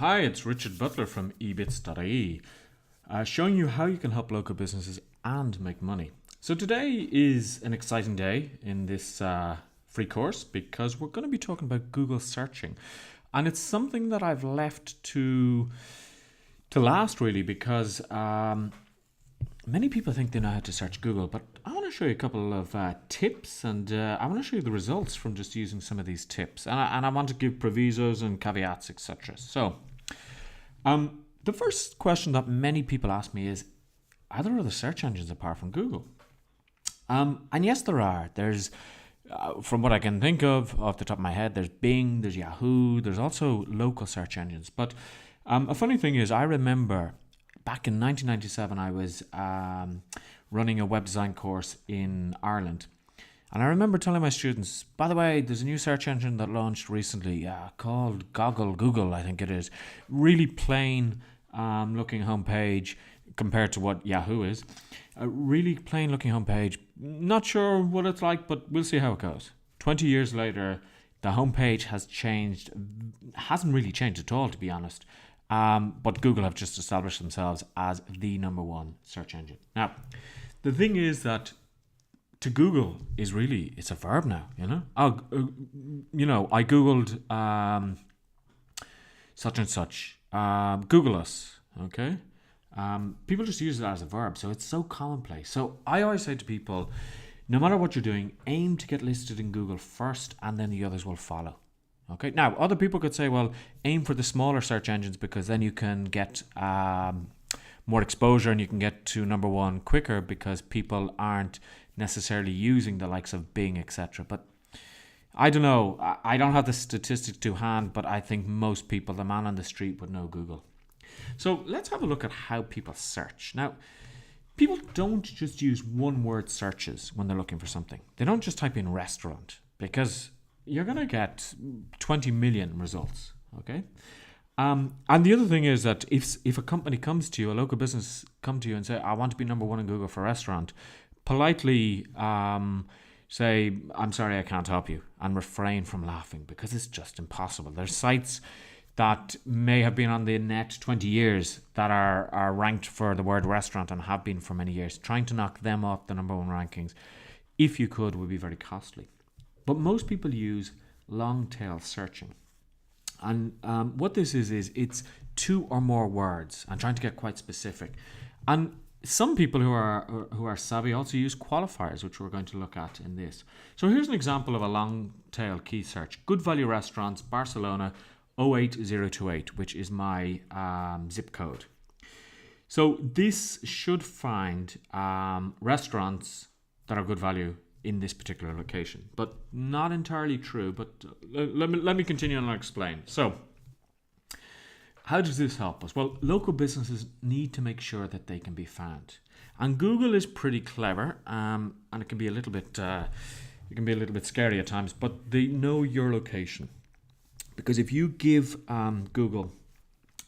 Hi, it's Richard Butler from Ebits.ie, showing you how you can help local businesses and make money. So today is an exciting day in this free course because we're going to be talking about Google searching. And it's something that I've left to last really because many people think they know how to search Google, but I want to show you a couple of tips, and I want to show you the results from just using some of these tips. And I want to give provisos and caveats, etc. So, the first question that many people ask me is, are there other search engines apart from Google? And yes, there are. There's, from what I can think of off the top of my head, there's Bing, there's Yahoo, there's also local search engines. But a funny thing is, I remember back in 1997, I was running a web design course in Ireland. And I remember telling my students, by the way, there's a new search engine that launched recently called Google, I think it is. Really plain looking homepage compared to what Yahoo is. A really plain looking homepage. Not sure what it's like, but we'll see how it goes. 20 years later, the homepage has changed. Hasn't really changed at all, to be honest. But Google have just established themselves as the number one search engine. Now, the thing is that to Google is really, it's a verb now, you know? I Googled such and such. Google us, okay? People just use it as a verb, so it's so commonplace. So I always say to people, no matter what you're doing, aim to get listed in Google first, and then the others will follow. Okay. Now, other people could say, well, aim for the smaller search engines because then you can get more exposure and you can get to number one quicker because people aren't necessarily using the likes of Bing, etc. But I don't know. I don't have the statistics to hand, but I think most people, the man on the street, would know Google. So let's have a look at how people search. Now, people don't just use one word searches when they're looking for something. They don't just type in restaurant because you're going to get 20 million results, okay? And the other thing is that if a company comes to you, a local business come to you and say, I want to be number one in Google for restaurant, politely say, I'm sorry, I can't help you, and refrain from laughing because it's just impossible. There's sites that may have been on the net 20 years that are ranked for the word restaurant and have been for many years. Trying to knock them off the number one rankings, if you could, would be very costly. But most people use long tail searching. And what this is it's two or more words. I'm trying to get quite specific. And some people who are savvy also use qualifiers, which we're going to look at in this. So here's an example of a long tail key search. Good value restaurants, Barcelona, 08028, which is my zip code. So this should find restaurants that are good value in this particular location, but not entirely true. But let me continue and I'll explain. So how does this help us? Well, local businesses need to make sure that they can be found, and Google is pretty clever, and it can be a little bit scary at times, but they know your location. Because if you give Google,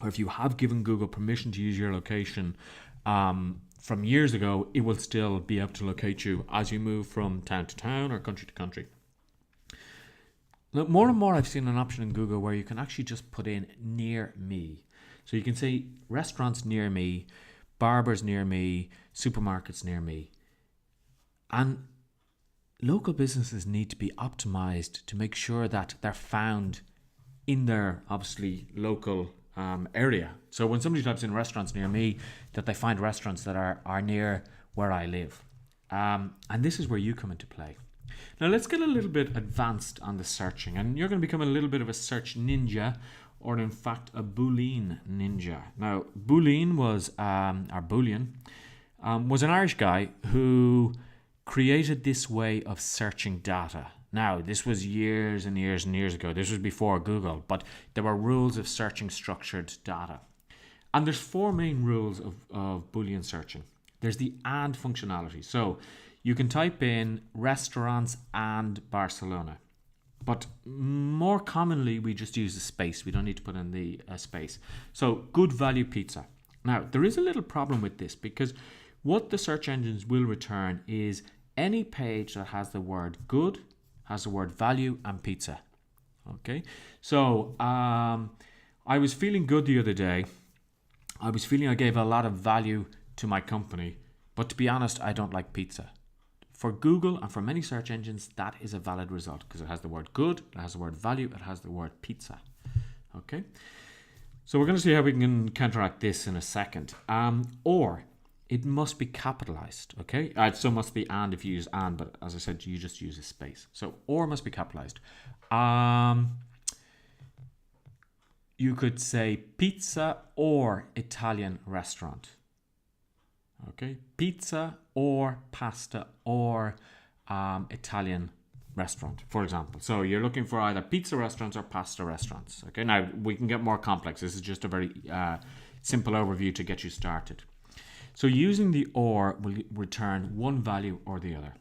or if you have given Google permission to use your location from years ago, it will still be able to locate you as you move from town to town or country to country. Now, more and more I've seen an option in Google where you can actually just put in near me. So you can say restaurants near me, barbers near me, supermarkets near me. And local businesses need to be optimized to make sure that they're found in their obviously local area. So when somebody types in restaurants near me, that they find restaurants that are near where I live. And this is where you come into play. Now let's get a little bit advanced on the searching, and you're going to become a little bit of a search ninja, or in fact a boolean ninja. Now boolean was an Irish guy who created this way of searching data. Now, this was years and years and years ago. This was before Google, but there were rules of searching structured data. And there's four main rules of Boolean searching. There's the and functionality. So you can type in restaurants and Barcelona. But more commonly, we just use a space. We don't need to put in the space. So good value pizza. Now, there is a little problem with this because what the search engines will return is any page that has the word good, has the word value and pizza. Okay, so I was feeling good the other day. I was feeling I gave a lot of value to my company, but to be honest, I don't like pizza. For Google and for many search engines, that is a valid result because it has the word good, it has the word value, it has the word pizza. Okay, so we're going to see how we can counteract this in a second. Or it must be capitalized. Okay, so must be and if you use and, but as I said, you just use a space. So or must be capitalized. You could say pizza or Italian restaurant. Okay, pizza or pasta or Italian restaurant, for example. So you're looking for either pizza restaurants or pasta restaurants. Okay, now we can get more complex. This is just a very simple overview to get you started. So using the or will return one value or the other.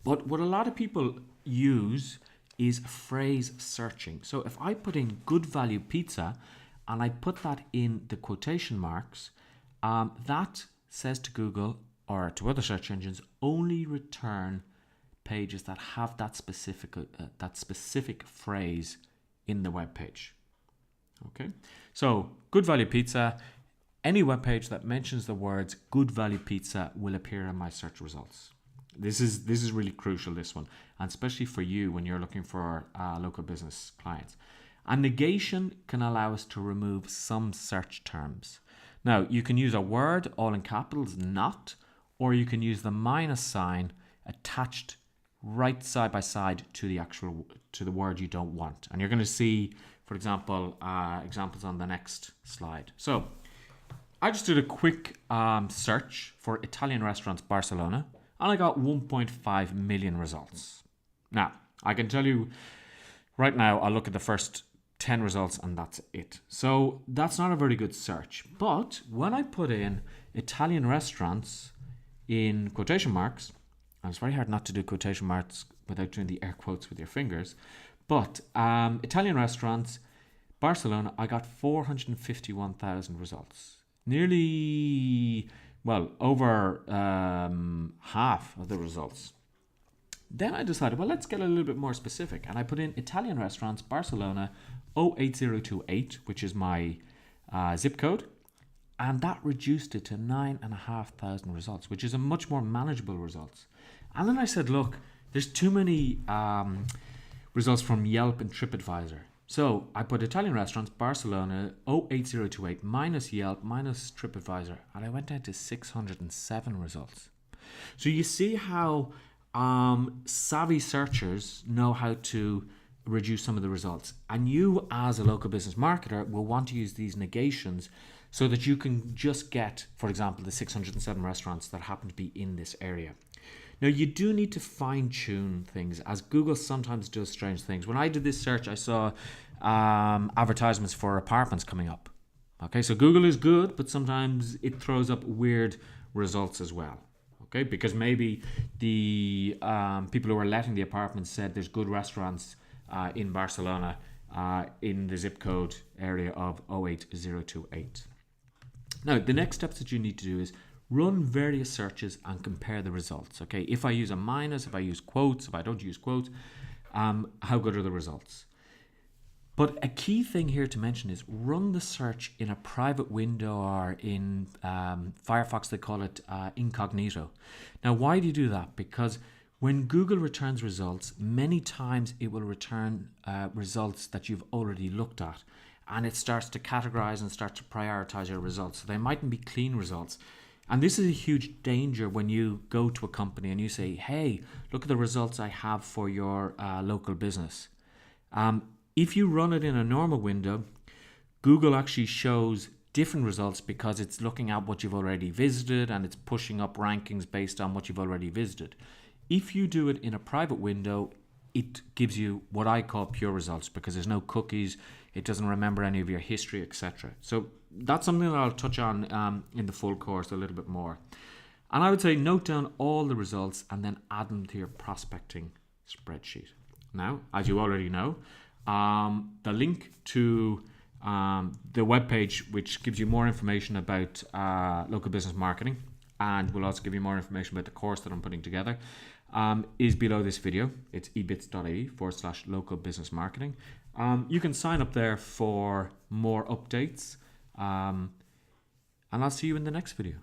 But what a lot of people use is phrase searching. So if I put in good value pizza and I put that in the quotation marks, that says to Google or to other search engines only return pages that have that specific phrase in the web page. Okay, so good value pizza. Any web page that mentions the words good value pizza will appear in my search results. This is really crucial, this one, and especially for you when you're looking for local business clients. And negation can allow us to remove some search terms. Now, you can use a word all in capitals, not, or you can use the minus sign attached right side by side to the word you don't want. And you're going to see, for example, examples on the next slide. So I just did a quick search for Italian restaurants Barcelona, and I got 1.5 million results. Now, I can tell you right now, I'll look at the first 10 results and that's it. So that's not a very good search. But when I put in Italian restaurants in quotation marks, and it's very hard not to do quotation marks without doing the air quotes with your fingers, but Italian restaurants, Barcelona, I got 451,000 results. Nearly, well, over half of the results. Then I decided, well, let's get a little bit more specific. And I put in Italian restaurants, Barcelona, 08028, which is my zip code. And that reduced it to 9,500 results, which is a much more manageable results. And then I said, look, there's too many results from Yelp and TripAdvisor. So I put Italian restaurants, Barcelona, 08028, minus Yelp, minus TripAdvisor. And I went down to 607 results. So you see how savvy searchers know how to reduce some of the results. And you as a local business marketer will want to use these negations so that you can just get, for example, the 607 restaurants that happen to be in this area. Now, you do need to fine tune things, as Google sometimes does strange things. When I did this search, I saw advertisements for apartments coming up. Okay, so Google is good, but sometimes it throws up weird results as well. Okay, because maybe the people who are letting the apartments said there's good restaurants in Barcelona in the zip code area of 08028. Now, the next steps that you need to do is run various searches and compare the results. Okay, if I use a minus, if I use quotes, if I don't use quotes, how good are the results? But a key thing here to mention is run the search in a private window, or in Firefox, they call it incognito. Now, why do you do that? Because when Google returns results, many times it will return results that you've already looked at, and it starts to categorize and start to prioritize your results. So they mightn't be clean results. And this is a huge danger when you go to a company and you say, hey, look at the results I have for your local business. If you run it in a normal window, Google actually shows different results because it's looking at what you've already visited and it's pushing up rankings based on what you've already visited. If you do it in a private window, it gives you what I call pure results because there's no cookies, it doesn't remember any of your history, etc. So that's something that I'll touch on in the full course a little bit more. And I would say note down all the results and then add them to your prospecting spreadsheet. Now, as you already know, the link to the webpage, which gives you more information about local business marketing, and will also give you more information about the course that I'm putting together, is below this video. It's Ebits.ie /local business marketing. You can sign up there for more updates. And I'll see you in the next video.